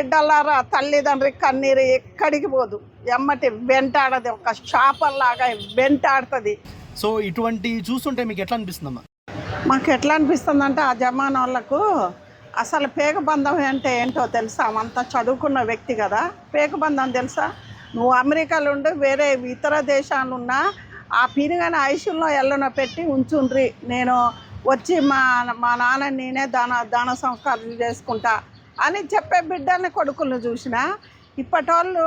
బిడ్డలారా తల్లిదండ్రి కన్నీరు ఎక్కడికి పోదు, ఎమ్మటి వెంటాడది, ఒక శాపంలాగా వెంటాడుతుంది. సో ఇటువంటి చూస్తుంటే మీకు ఎట్లా అనిపిస్తుందమ్మా? మాకు ఎట్లా అనిపిస్తుంది అంటే ఆ జమానా వాళ్ళకు అసలు పేకబంధం అంటే ఏంటో తెలుసా? అంతా చదువుకున్న వ్యక్తి కదా. పేకబంధం తెలుసా? నువ్వు అమెరికాలో ఉండి వేరే ఇతర దేశాలు ఉన్నా ఆ పిరిగానే ఐశ్వర్యంలో ఎల్లనో పెట్టి ఉంచుండ్రి, నేను వచ్చి మా నాన్న నేనే దాన సంస్కారాలు చేసుకుంటా అని చెప్పే బిడ్డల్ని కొడుకులను చూసిన. ఇప్పటోళ్ళు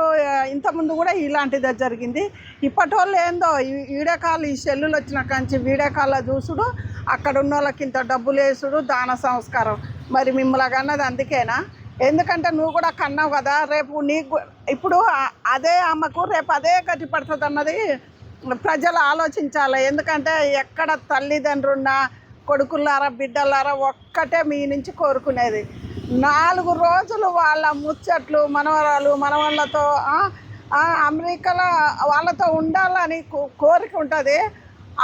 ఇంతకుముందు కూడా ఇలాంటిదే జరిగింది. ఇప్పటోళ్ళు ఏందో వీడియో కాల్, ఈ సెల్లులు వచ్చిన కాంచి వీడియో కాల్లో చూసుడు, అక్కడ ఉన్న వాళ్ళకి ఇంత డబ్బులు వేసుడు, దాన సంస్కారం. మరి మిమ్మల్ని అన్నది అందుకేనా? ఎందుకంటే నువ్వు కూడా కన్నావు కదా, రేపు నీకు ఇప్పుడు అదే అమ్మకు రేపు అదే గట్టి పడుతుంది అన్నది ప్రజలు ఆలోచించాలి. ఎందుకంటే ఎక్కడ తల్లిదండ్రున్నా కొడుకులారా బిడ్డలారా ఒక్కటే మీ నుంచి కోరుకునేది, 4 రోజులు వాళ్ళ ముచ్చట్లు మనవరాలు మనవాళ్ళతో అమెరికాలో వాళ్ళతో ఉండాలని కోరిక ఉంటుంది.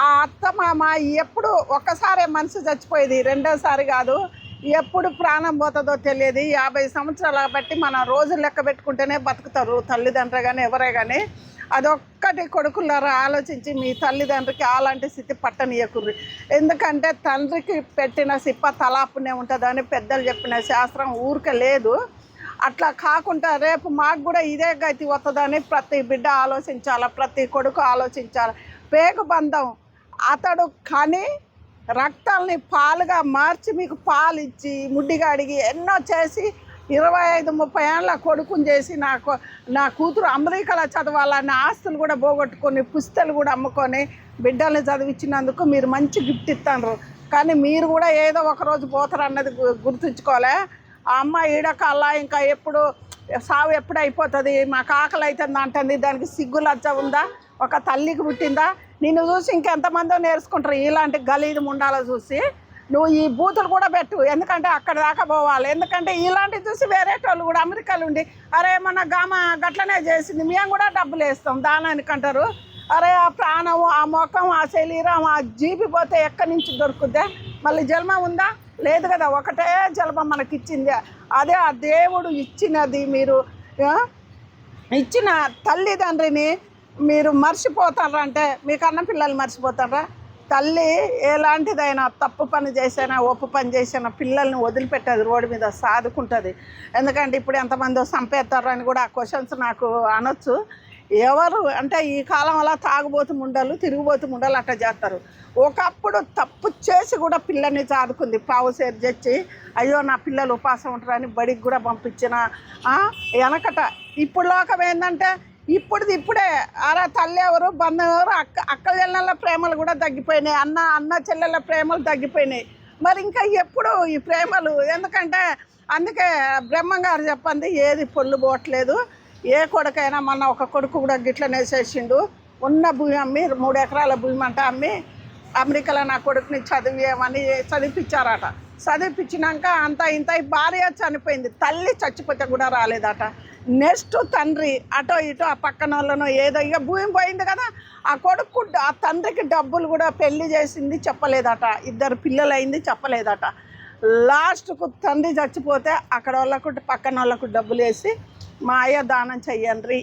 ఆ అత్త మామ ఎప్పుడు ఒక్కసారే మనసు చచ్చిపోయేది, రెండోసారి కాదు. ఎప్పుడు ప్రాణం పోతుందో తెలియదు. 50 సంవత్సరాల బట్టి మన రోజులు లెక్క పెట్టుకుంటేనే బతుకుతారు తల్లిదండ్రులు కానీ ఎవరే కానీ. అదొక్కటి కొడుకులారా ఆలోచించి మీ తల్లిదండ్రికి అలాంటి స్థితి పట్టనీయకుర్రి. ఎందుకంటే తండ్రికి పెట్టిన సిప్ప తలాపునే ఉంటుందని పెద్దలు చెప్పిన శాస్త్రం ఊరికే లేదు. అట్లా కాకుండా రేపు మాకు కూడా ఇదే గతి వస్తుందని ప్రతి బిడ్డ ఆలోచించాలి, ప్రతి కొడుకు ఆలోచించాలి. పేగుబంధం అతడు కానీ రక్తాలని పాలుగా మార్చి మీకు పాలు ఇచ్చి ముడ్డిగా అడిగి ఎన్నో చేసి 25-30 ఏళ్ళ కొడుకుని చేసి నా కూతురు అమెరికాలో చదవాలని ఆస్తులు కూడా పోగొట్టుకొని పుస్తలు కూడా అమ్ముకొని బిడ్డల్ని చదివించినందుకు మీరు మంచి గిఫ్ట్ ఇస్తారు. కానీ మీరు కూడా ఏదో ఒకరోజు పోతారు అన్నది గుర్తుంచుకోలే. ఆ అమ్మ ఈడకల్లా ఇంకా ఎప్పుడు సావు ఎప్పుడు అయిపోతుంది, మాకు ఆకలి అవుతుంది అంటుంది. దానికి సిగ్గు లజ్జ ఉందా? ఒక తల్లికి పుట్టిందా? నిన్ను చూసి ఇంకెంతమందో నేర్చుకుంటారు ఇలాంటి గలీదు ముండాలో చూసి. నువ్వు ఈ బూతులు కూడా పెట్టు, ఎందుకంటే అక్కడ దాకా పోవాలి. ఎందుకంటే ఇలాంటివి చూసి వేరేటోళ్ళు కూడా అమెరికాలో ఉండి అరే మన గామ గట్లనే చేసింది, మేము కూడా డబ్బులు వేస్తాం దానానికి అంటారు. అరే ఆ ప్రాణం, ఆ ముఖం, ఆ శరీరం, ఆ జీబి పోతే ఎక్కడి నుంచి దొరుకుద్దా? మళ్ళీ జన్మ ఉందా? లేదు కదా. ఒకటే జన్మ మనకిచ్చింది, అదే ఆ దేవుడు ఇచ్చినది. మీరు ఇచ్చిన తల్లిదండ్రిని మీరు మర్చిపోతారా? అంటే మీ కన్న పిల్లలు మర్చిపోతారా? తల్లి ఎలాంటిదైనా తప్పు పని చేసినా ఒప్పు పని చేసినా పిల్లల్ని వదిలిపెట్టదు, రోడ్డు మీద సాదుకుంటుంది. ఎందుకంటే ఇప్పుడు ఎంతమందో చంపేస్తారని కూడా ఆ క్వశ్చన్స్ నాకు అనొచ్చు. ఎవరు అంటే ఈ కాలం అలా తాగుబోతు ముండలు తిరిగిపోతు ముండలు అట్లా చేస్తారు. ఒకప్పుడు తప్పు చేసి కూడా పిల్లల్ని చాదుకుంది, పావు సేరు తెచ్చి అయ్యో నా పిల్లలు ఉపాసం ఉంటారని బడికి కూడా పంపించిన వెనకట. ఇప్పుడు లోకం ఏంటంటే ఇప్పుడే అలా తల్లి ఎవరు బంధం ఎవరు, అక్క చెల్లెళ్ళ ప్రేమలు కూడా తగ్గిపోయినాయి, అన్న చెల్లెళ్ళ ప్రేమలు తగ్గిపోయినాయి. మరి ఇంకా ఎప్పుడు ఈ ప్రేమలు? ఎందుకంటే అందుకే బ్రహ్మంగారు చెప్పింది ఏది పొల్లు పోవట్లేదు. ఏ కొడుకైనా మొన్న ఒక కొడుకు కూడా గిట్లనే చేసిండు. ఉన్న భూమి అమ్మి 3 ఎకరాల భూమి అంట అమ్మి అమెరికాలో నా కొడుకుని చదివేమని చదివిపించారట. చదివిపించినాక అంత ఇంత భార్య చనిపోయింది, తల్లి చచ్చిపోతే కూడా రాలేదట. నెక్స్ట్ తండ్రి అటో ఇటో ఆ పక్కన వాళ్ళనో ఏదో ఇక భూమి పోయింది కదా. ఆ కొడుకు ఆ తండ్రికి డబ్బులు కూడా పెళ్లి చేసింది చెప్పలేదట, 2 పిల్లలు అయింది చెప్పలేదట. లాస్ట్కు తండ్రి చచ్చిపోతే అక్కడ వాళ్ళకు పక్కన వాళ్ళకు డబ్బులు వేసి మా అయ్య దానం చెయ్యండి,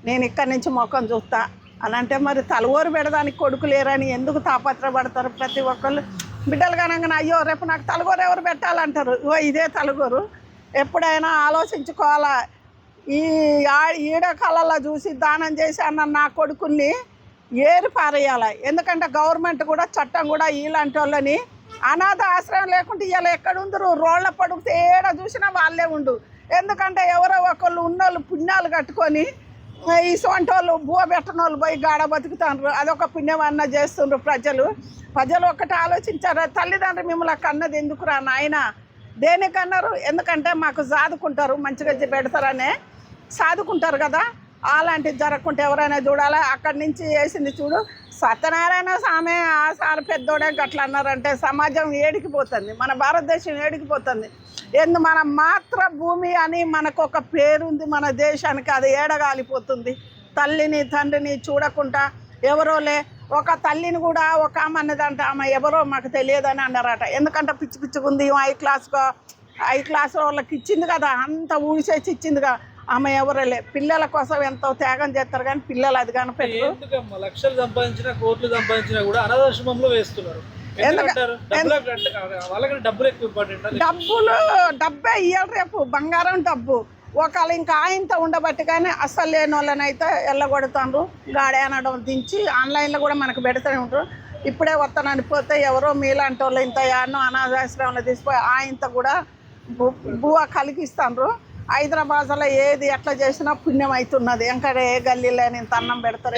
నేను ఇక్కడి నుంచి ముఖం చూస్తా అని అంటే మరి తలగోరు పెడదానికి కొడుకు లేరని ఎందుకు తాపత్రపడతారు ప్రతి ఒక్కళ్ళు? బిడ్డలు కనగానే అయ్యో రేపు నాకు తలగోరు ఎవరు పెట్టాలంటారు. ఇదే తలగోరు. ఎప్పుడైనా ఆలోచించుకోవాలా. ఈ ఈడ కళల్లో చూసి దానం చేసి అన్న నా కొడుకుల్ని ఏరి పారేయాలి. ఎందుకంటే గవర్నమెంట్ కూడా చట్టం కూడా ఇలాంటి వాళ్ళని అనాథ ఆశ్రయం లేకుంటే ఇలా ఎక్కడుందరు? రోళ్ల పడుకుతే ఏడ చూసినా వాళ్ళే ఉండు. ఎందుకంటే ఎవరో ఒకళ్ళు ఉన్నోళ్ళు పుణ్యాలు కట్టుకొని ఈ సొంటి వాళ్ళు బువ పెట్టిన వాళ్ళు పోయి గాడ బతుకుతారు. అదొక పుణ్యం అన్న చేస్తుండ్రు ప్రజలు ఒకటి ఆలోచించారు. తల్లిదండ్రులు మిమ్మల్ని కన్నది ఎందుకురా నాయన? దేనికన్నారు? ఎందుకంటే మాకు సాదుకుంటారు, మంచిగా పెడతారనే సాదుకుంటారు కదా. అలాంటివి జరగకుంటే ఎవరైనా చూడాలా. అక్కడి నుంచి వేసింది చూడు సత్యనారాయణ స్వామి సార్ పెద్దోడే గట్లా అన్నారంటే సమాజం ఏడికిపోతుంది, మన భారతదేశం ఏడికిపోతుంది. మన మాతృభూమి అని మనకు ఒక పేరుంది మన దేశానికి, అది ఏడగాలిపోతుంది. తల్లిని తండ్రిని చూడకుండా ఎవరోలే ఒక తల్లిని కూడా ఒక ఆమె అన్నదంట, ఆమె ఎవరో మాకు తెలియదని అన్నారట. ఎందుకంటే పిచ్చి పిచ్చుకుంది, హై క్లాస్గా 5 క్లాస్ వాళ్ళకి ఇచ్చింది కదా, అంత ఊడిసేసి ఇచ్చిందిగా. ఆమె ఎవరలే పిల్లల కోసం ఎంతో త్యాగం చేస్తారు, కానీ పిల్లలు అది కనిపెట్టరు. ఎందుకమ్మా లక్షలు సంపాదించినా కోట్లు సంపాదించినా కూడా అనాథాశ్రమంలో వేస్తున్నారు? ఎందుకంటారు? వాళ్ళకి డబ్బులు ఎక్కువ ఇంపార్టెంట్. డబ్బే ఇయ్యాలి రేపు, బంగారం డబ్బు. ఒకళ్ళు ఇంకా ఆయనతో ఉండబట్టి కానీ అస్సలు లేని వాళ్ళని అయితే వెళ్ళగొడుతాండ్రు. గాడి అనడం దించి ఆన్లైన్లో కూడా మనకు పెడుతూనే ఉంటారు. ఇప్పుడే వస్తానని పోతే ఎవరో మీలాంటి వాళ్ళు ఇంత యాడ్నో అనాథాశ్రమంలో తీసిపోయి ఆయనతో కూడా బువ్వ కలిగిస్తాండ్రు. హైదరాబాద్లో ఏది ఎట్లా చేసినా పుణ్యం అవుతున్నది. ఇంకా ఏ గల్లీలో ఇంత అన్నం పెడతారు.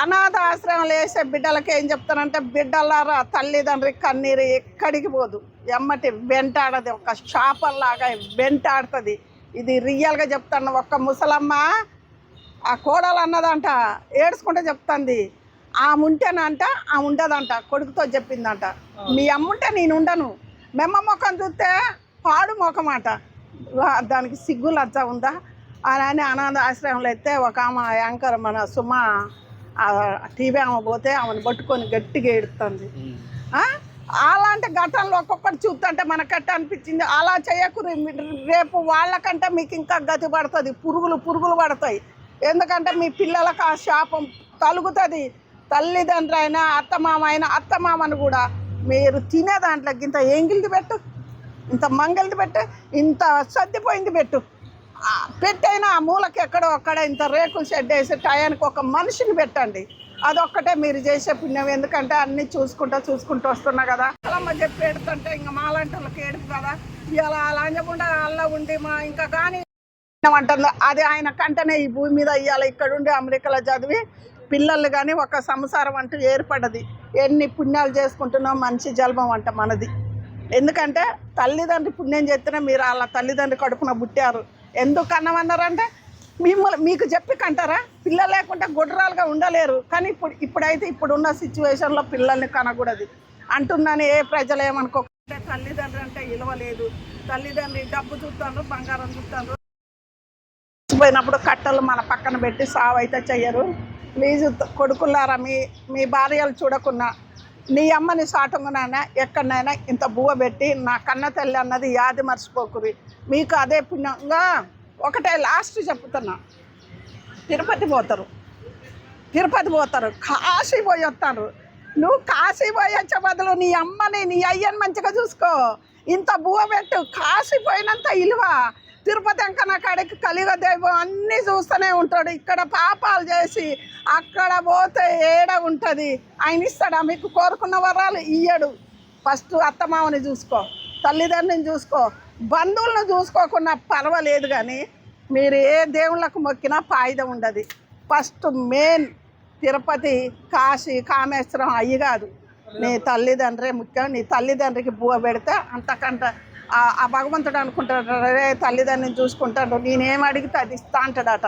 అనాథ ఆశ్రమంలో వేసే బిడ్డలకి ఏం చెప్తారంటే, బిడ్డలారా తల్లిదండ్రి కన్నీరు ఎక్కడికి పోదు, ఎమ్మటి వెంటాడది, ఒక శాపంలాగా వెంటాడుతుంది. ఇది రియల్గా చెప్తాను. ఒక్క ముసలమ్మ ఆ కోడలు అన్నదంట, ఏడ్చుకుంటే చెప్తుంది. ఆమె ఉంటేనంట, ఆమె ఉండదంట, కొడుకుతో చెప్పిందంట. మీ అమ్ముంటే నేను ఉండను, మెమ్మ ముఖం చూస్తే పాడు ముఖం అట. దానికి సిగ్గు లజ్జ ఉందా అని అనాథ ఆశ్రయంలో అయితే ఒక ఆమె యాంకర్ మన సుమ టీవీ ఆమె పోతే ఆమెను పట్టుకొని గట్టిగా ఏడుస్తుంది. అలాంటి ఘటనలు ఒక్కొక్కటి చూస్తుంటే మనకట్ట అనిపించింది. అలా చేయకు, రేపు వాళ్ళకంటే మీకు ఇంకా గతి పడుతుంది, పురుగులు పడతాయి. ఎందుకంటే మీ పిల్లలకు ఆ శాపం తలుగుతుంది. తల్లిదండ్రులు అయినా అత్తమామ అయినా, అత్తమామను కూడా మీరు తినే దాంట్లోకి ఇంత ఎంగిలిది పెట్టు, ఇంత మంగళది పెట్టు, ఇంత సర్దిపోయింది పెట్టు, పెట్టైనా ఆ మూలకి ఎక్కడో అక్కడ ఇంత రేకులు షెడ్ వేసి టయానికి ఒక మనిషిని పెట్టండి. అదొక్కటే మీరు చేసే పుణ్యం. ఎందుకంటే అన్నీ చూసుకుంటూ వస్తున్నా కదా. అలా చెప్పి పెడుతుంటే ఇంకా మాలాంటి వాళ్ళకి ఏడుపు కదా. ఇలా లంజకుండా అలా ఉండి మా ఇంకా కానీ అంటుంది. అది ఆయన కంటనే ఈ భూమి మీద ఇవాళ ఇక్కడుండి అమెరికాలో చదివి పిల్లలు కానీ ఒక సంసారం అంటూ ఏర్పడది. ఎన్ని పుణ్యాలు చేసుకుంటున్నాం, మంచి జన్మం అంట మనది. ఎందుకంటే తల్లిదండ్రి పుణ్యం చేస్తేనే మీరు అలా తల్లిదండ్రి కడుపున పుట్టారు. ఎందుకు అన్నమన్నారంటే మీకు చెప్పి కంటారా? పిల్లలు లేకుండా గుడ్రాలుగా ఉండలేరు. కానీ ఇప్పుడైతే ఇప్పుడున్న సిచ్యువేషన్లో పిల్లల్ని కనకూడదు అంటున్నాను. ఏ ప్రజలు ఏమనుకోకుంటే తల్లిదండ్రి అంటే విలువ లేదు. తల్లిదండ్రి డబ్బు చూస్తాను, బంగారం చూస్తాను. పోయినప్పుడు కట్టలు మన పక్కన పెట్టి సావు అయితే చెయ్యరు. ప్లీజ్ కొడుకులారా, మీ భార్యలు చూడకున్నా నీ అమ్మని సాటుకునైనా ఎక్కడనైనా ఇంత బువ్వ పెట్టి నా కన్న తల్లి అన్నది యాది మర్చిపోకురి. మీకు అదే పుణ్యంగా. ఒకటే లాస్ట్ చెప్తున్నా, తిరుపతి పోతారు, కాశీ పోయి వస్తారు. నువ్వు కాశీ పోయి వచ్చే బదులు నీ అమ్మని నీ అయ్యని మంచిగా చూసుకో. ఇంత బువ్వ పెట్టు, కాశీ పోయినంత ఇలువ. తిరుపతి అంకన కాడికి కలిగ దైవం అన్నీ చూస్తూనే ఉంటాడు. ఇక్కడ పాపాలు చేసి అక్కడ పోతే ఏడ ఉంటుంది. ఆయన ఇస్తాడా? మీకు కోరుకున్న వరాలు ఇయ్యడు. ఫస్ట్ అత్తమామని చూసుకో, తల్లిదండ్రిని చూసుకో, బంధువులను చూసుకోకుండా పర్వాలేదు. కానీ మీరు ఏ దేవుళ్ళకు మొక్కినా ఫాయిదా ఉండదు. ఫస్ట్ మెయిన్ తిరుపతి, కాశీ, కామేశ్వరం అయ్యి కాదు, నీ తల్లిదండ్రే ముఖ్యం. నీ తల్లిదండ్రికి బువ్వ పెడితే అంతకంట ఆ భగవంతుడు అనుకుంటాడు, రే తల్లిదండ్రిని చూసుకుంటాడు, నేనేం అడిగితే అది ఇస్తా అంటాడట.